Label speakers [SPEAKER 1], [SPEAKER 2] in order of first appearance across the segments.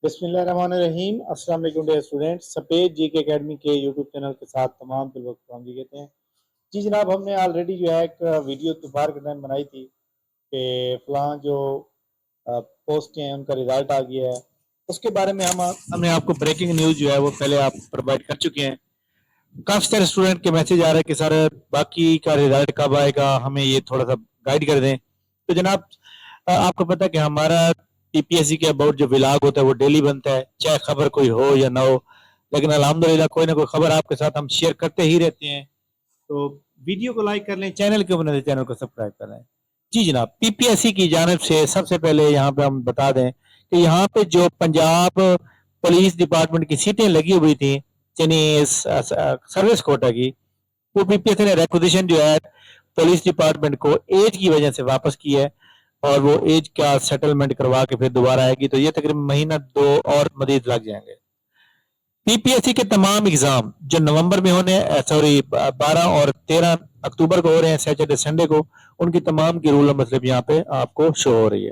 [SPEAKER 1] बिस्मिल्लाहिर्रहमानिर्रहीम। अस्सलाम वालेकुम डियर स्टूडेंट। सफेद जी के अकेडमी के यूट्यूब चैनल के साथ तमाम तलबा को हम जी कहते हैं। जी जनाब, हमने ऑलरेडी जो है एक वीडियो दोपहर के टाइम बनाई थी कि फ़लाँ जो पोस्ट हैं उनका रिज़ल्ट आ गया है। उसके बारे में हमने आपको ब्रेकिंग न्यूज़ जो है वो पहले आप प्रोवाइड कर चुके हैं। काफ़ी सारे स्टूडेंट के मैसेज आ रहे हैं कि सर बाकी का रिज़ल्ट कब आएगा, हमें ये थोड़ा सा गाइड कर दें। तो जनाब आपको पता है कि हमारा पीपीएससी के अबाउट जो व्लॉग होता है वो डेली बनता है, चाहे खबर कोई हो या ना हो, लेकिन अल्हम्दुलिल्लाह कोई ना कोई खबर आपके साथ हम शेयर करते ही रहते हैं। तो वीडियो को लाइक कर लें, चैनल के बने चैनल को सब्सक्राइब कर लें। जी जनाब, पीपीएससी की जानिब से सबसे पहले यहाँ पे हम बता दें कि यहाँ पे जो पंजाब पुलिस डिपार्टमेंट की सीटें लगी हुई थी यानी सर्विस कोटा की, वो पीपीएससी ने रिक्वेजिशन जो है पुलिस डिपार्टमेंट को एज की वजह से वापस की है और वो एज का सेटलमेंट करवा के फिर दोबारा आएगी। तो ये तकरीबन महीना 2 और मजीद लग जाएंगे। पीपीएससी के तमाम एग्जाम जो नवंबर में होने 12 और 13 अक्टूबर को हो रहे हैं, सैटरडे संडे को, उनकी तमाम की रूल मतलब यहाँ पे आपको शो हो रही है।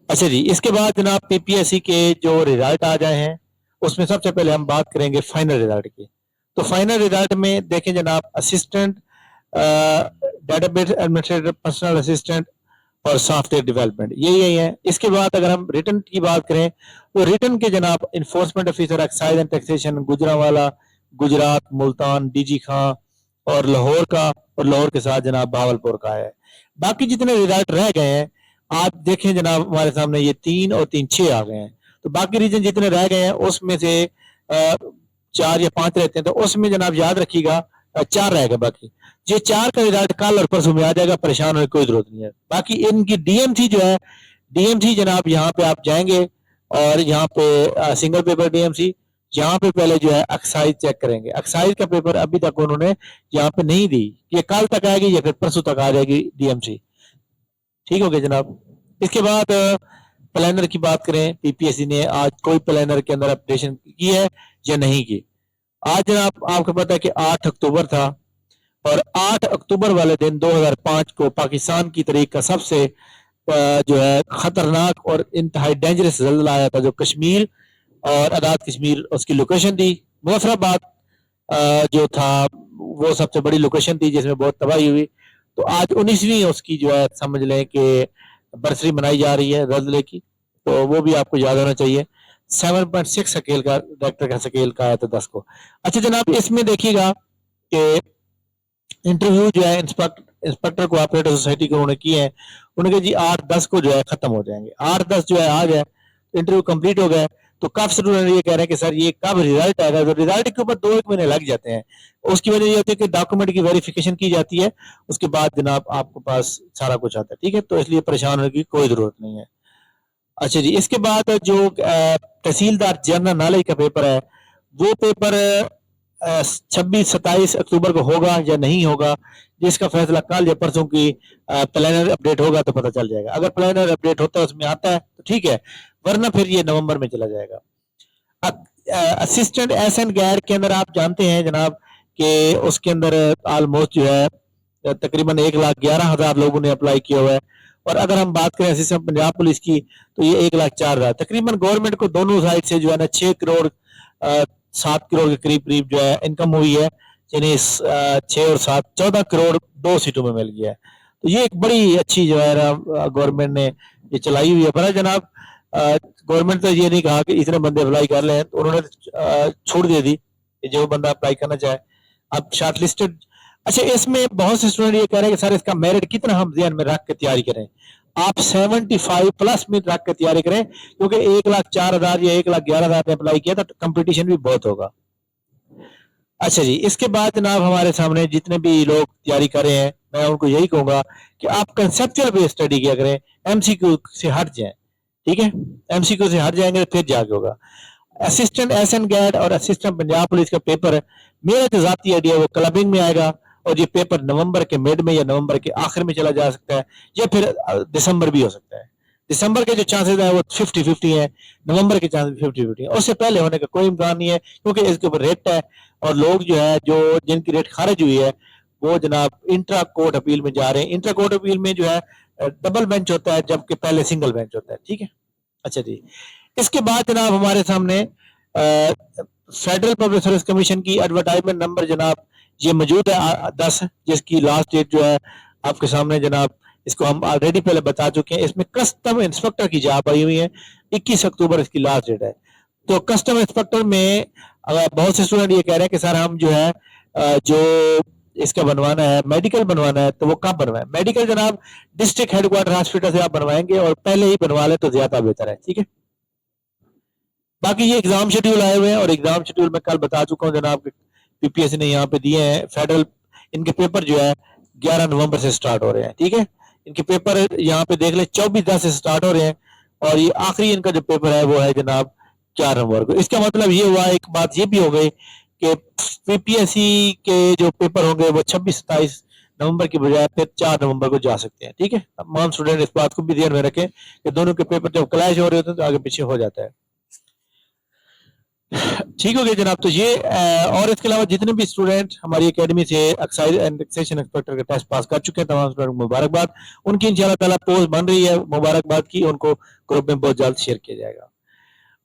[SPEAKER 1] अच्छा जी, इसके बाद जनाब पीपीएससी के जो रिजल्ट आ जाए हैं उसमें सबसे पहले हम बात करेंगे फाइनल रिजल्ट की। तो फाइनल रिजल्ट में देखें जनाब, assistant database administrator, personal assistant और सॉफ्टवेयर डेवलपमेंट यही है। इसके बाद अगर हम रिटर्न की बात करें तो रिटर्न के जनाब enforcement officer excise and taxation Gujranwala, Gujrat, Multan, DG Khan और लाहौर का, और लाहौर के साथ जनाब भावलपुर का है। बाकी जितने रिजल्ट रह गए हैं आप देखें जनाब, हमारे सामने ये 3 और 3 6 आ गए हैं। तो बाकी रीजन जितने रह गए हैं उसमें से 4 या 5 रहते हैं, तो उसमें जनाब याद रखिएगा 4 रह गए। बाकी ये 4 का रिजल्ट कल और परसों में आ जाएगा, परेशान होने की कोई जरूरत नहीं है। बाकी इनकी डीएमसी जो है, डीएमसी जनाब यहाँ पे आप जाएंगे और यहाँ पे सिंगल पेपर डीएमसी, यहाँ पे पहले जो है एक्साइज चेक करेंगे। एक्साइज का पेपर अभी तक उन्होंने यहाँ पे नहीं दी, ये कल तक आएगी या फिर परसों तक आ जाएगी डीएमसी। ठीक हो गया जनाब। इसके बाद प्लानर की बात करें, पीपीएससी ने आज कोई प्लानर के अंदर अपडेशन की है या नहीं की। आज जनाब आपको पता है कि 8 अक्टूबर था और 8 अक्टूबर वाले दिन 2005 को पाकिस्तान की तारीख का सबसे जो है खतरनाक और इंतहाई डेंजरस ज़ल्ज़ला आया था, जो कश्मीर और आज़ाद कश्मीर उसकी लोकेशन थी। मुजफ्फराबाद जो था वो सबसे बड़ी लोकेशन थी जिसमें बहुत तबाही हुई। तो आज 19वीं उसकी जो है समझ लें कि बरसरी मनाई जा रही है ज़ल्ज़ले की, तो वो भी आपको याद होना चाहिए। 7.6 स्केल का रेक्टर का स्केल का आया था 10 को। अच्छा जनाब, इसमें देखिएगा कि इंटरव्यू जो है इंस्पेक्टर कोऑपरेटिव सोसाइटी के उन्होंने किए हैं, उन्होंने जी 8-10 को जो है खत्म हो जाएंगे। 8-10 जो है आ गया, इंटरव्यू कंप्लीट हो गया। तो काफी स्टूडेंट ये कह रहे हैं कि सर ये कब रिजल्ट आएगा। तो रिजल्ट के ऊपर 2-1 महीने लग जाते हैं। उसकी वजह ये होती है कि डॉक्यूमेंट की वेरिफिकेशन की जाती है, उसके बाद जनाब आपके पास सारा कुछ आता है। ठीक है, तो इसलिए परेशान होने की कोई जरूरत नहीं है। अच्छा जी, इसके बाद जो तहसीलदार जनरल नॉलेज का पेपर है, वो पेपर 26-27 अक्टूबर को होगा या नहीं होगा, जिसका फैसला कल या परसों की प्लानर अपडेट होगा तो पता चल जाएगा। अगर प्लानर अपडेट होता है उसमें आता है तो ठीक है, वरना फिर ये नवंबर में चला जाएगा। असिस्टेंट एस एन गैर के अंदर आप जानते हैं जनाब कि उसके अंदर ऑलमोस्ट जो है तकरीबन 1,11,000 लोगों ने अप्लाई किया हुआ है। और अगर हम बात करें असिस्टेंट पंजाब पुलिस की तो ये 1,04,000 तकरीबन गवर्नमेंट को दोनों साइड से जो है ना 6 करोड़ 7 करोड़ के करीब करीब जो है इनकम हुई है, यानी 6 और 7 14 करोड़ 2 सीटों में मिल गया है। तो ये एक बड़ी अच्छी जो है गवर्नमेंट ने ये चलाई हुई है। पर जनाब गवर्नमेंट तो ये नहीं कहा कि इतने बंदे अप्लाई कर ले, तो उन्होंने छूट दे दी कि जो बंदा अप्लाई करना चाहे। अब शॉर्ट लिस्टेड, अच्छा इसमें बहुत से स्टूडेंट ये कह रहे हैं कि सर इसका मेरिट कितना हम ध्यान में रख के तैयारी करें। आप 75 प्लस में रख के तैयारी करें, क्योंकि 1,04,000 या 1,11,000 ने अप्लाई किया तो कंपटीशन भी बहुत होगा। अच्छा जी, इसके बाद जनाब हमारे सामने जितने भी लोग तैयारी कर रहे हैं, मैं उनको यही कहूंगा कि आप कंसेप्चुअल बेस्ड स्टडी किया करें, एमसीक्यू से हट जाएं। ठीक है, एमसीक्यू से हट जाएंगे तो फिर जाके होगा। असिस्टेंट एसएन गैड और असिस्टेंट पंजाब पुलिस का पेपर मेरा जो जाती आइडिया वो क्लबिंग में आएगा, और ये पेपर नवंबर के मिड में या नवंबर के आखिर में चला जा सकता है, या फिर दिसंबर भी हो सकता है। दिसंबर के जो चांसेस है वो 50-50 है, नवंबर के चांसेस 50-50 है। उससे पहले होने का कोई इम्कान नहीं है, क्योंकि इसके ऊपर रेट है और लोग जो है जो जिनकी रेट खारिज हुई है वो जनाब इंट्रा कोर्ट अपील में जा रहे हैं। इंट्रा कोर्ट अपील में जो है डबल बेंच होता है, जबकि पहले सिंगल बेंच होता है। ठीक है, अच्छा जी, اس کے بعد جناب ہمارے سامنے فیڈرل پبلک سروس کمیشن کی ایڈورٹائزمنٹ نمبر جناب یہ موجود ہے 10، جس کی لاسٹ ڈیٹ جو ہے آپ کے سامنے جناب، اس کو ہم آلریڈی پہلے بتا چکے ہیں. اس میں کسٹم انسپیکٹر کی جاب آئی ہوئی ہے، 21 اکتوبر اس کی لاسٹ ڈیٹ ہے. تو کسٹم انسپیکٹر میں بہت سے اسٹوڈنٹ یہ کہہ رہے ہیں کہ سر ہم جو ہے جو اس کا بنوانا ہے میڈیکل بنوانا ہے تو وہ کب بنوائیں؟ میڈیکل جناب ڈسٹرکٹ ہیڈ کوارٹر ہاسپٹل سے آپ بنوائیں گے، اور پہلے ہی بنوا لیں تو زیادہ بہتر ہے. ٹھیک ہے. باقی یہ ایگزام شیڈیول آئے ہوئے ہیں، اور ایگزام شیڈیول میں کل بتا چکا ہوں جناب، پی پی ایس سی نے یہاں پہ دیے ہیں. فیڈرل ان کے پیپر جو ہے 11 نومبر سے سٹارٹ ہو رہے ہیں. ٹھیک ہے. ان کے پیپر یہاں پہ دیکھ لیں 24/10 سے سٹارٹ ہو رہے ہیں، اور یہ آخری ان کا جو پیپر ہے وہ ہے جناب 4 نومبر کو. اس کا مطلب یہ ہوا، ایک بات یہ بھی ہو گئی کہ پی پی ایس سی کے جو پیپر ہوں گے وہ 26-27 نومبر کی بجائے پھر 4 نومبر کو جا سکتے ہیں. ٹھیک ہے. تمام اسٹوڈنٹ اس بات کو بھی دھیان میں رکھیں کہ دونوں کے پیپر جب کلیش ہو رہے ہوتے ہیں تو آگے پیچھے ہو جاتا ہے. ٹھیک ہو گیا جناب. تو یہ اور اس کے علاوہ جتنے بھی اسٹوڈنٹ ہماری اکیڈمی سے ایکسائز اینڈ ٹیکسیشن انسپیکٹر کا ٹیسٹ پاس کر چکے ہیں، تمام اسٹوڈنٹ کو مبارکباد. ان کی انشاءاللہ تعالیٰ پوسٹ بن رہی ہے، مبارکباد کی، ان کو گروپ میں بہت جلد شیئر کیا جائے گا.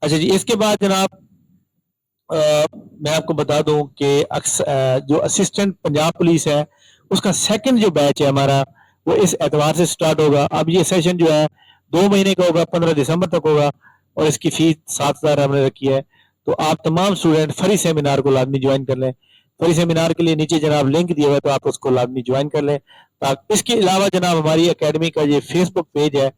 [SPEAKER 1] اچھا جی، اس کے بعد جناب میں آپ کو بتا دوں کہ جو اسسٹنٹ پنجاب پولیس ہے اس کا سیکنڈ جو بیچ ہے ہمارا وہ اس اعتبار سے سٹارٹ ہوگا. اب یہ سیشن جو ہے 2 مہینے کا ہوگا، 15 دسمبر تک ہوگا، اور اس کی فیس 7,000 ہم نے رکھی ہے. تو آپ تمام اسٹوڈنٹ فری سیمینار کو لازمی جوائن کر لیں. فری سیمینار کے لیے نیچے جناب لنک دیا ہوا ہے، تو آپ اس کو لازمی جوائن کر لیں. اس کے علاوہ جناب ہماری اکیڈمی کا یہ فیس بک پیج ہے،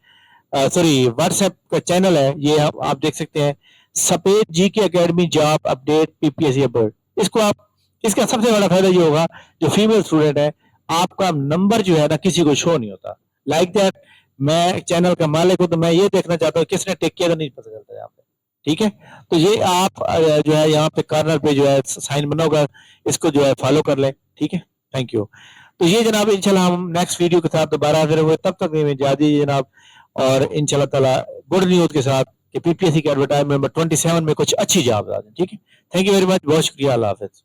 [SPEAKER 1] واٹس ایپ کا چینل ہے، یہ آپ دیکھ سکتے ہیں، سپید جی کے اکیڈمی جاب اپڈیٹ پی پی ایس سی اپڈیٹ. اس کا سب سے بڑا فائدہ یہ ہوگا جو فیمیل اسٹوڈنٹ ہے، آپ کا نمبر جو ہے نا کسی کو شو نہیں ہوتا. لائک دیٹ میں چینل کا مالک ہوں تو میں یہ دیکھنا چاہتا ہوں کس نے ٹیک کیا تو نہیں پتہ چلتا یہاں پہ. ٹھیک ہے. تو یہ آپ جو ہے یہاں پہ کارنر پہ جو ہے سائن بنا ہوگا، اس کو جو ہے فالو کر لیں. ٹھیک ہے. Thank you. تو یہ جناب انشاءاللہ ہم نیکسٹ ویڈیو کے ساتھ دوبارہ حاضر ہوئے، تب تک میں اجازت دیجیے جناب، اور انشاءاللہ تعالیٰ گڈ نیوز کے ساتھ کہ پی پی ایس سی کے ایڈورٹائزمنٹ نمبر 27 میں کچھ اچھی جاب آ جائیں. ٹھیک ہے. Thank you very much. بہت شکریہ. اللہ حافظ.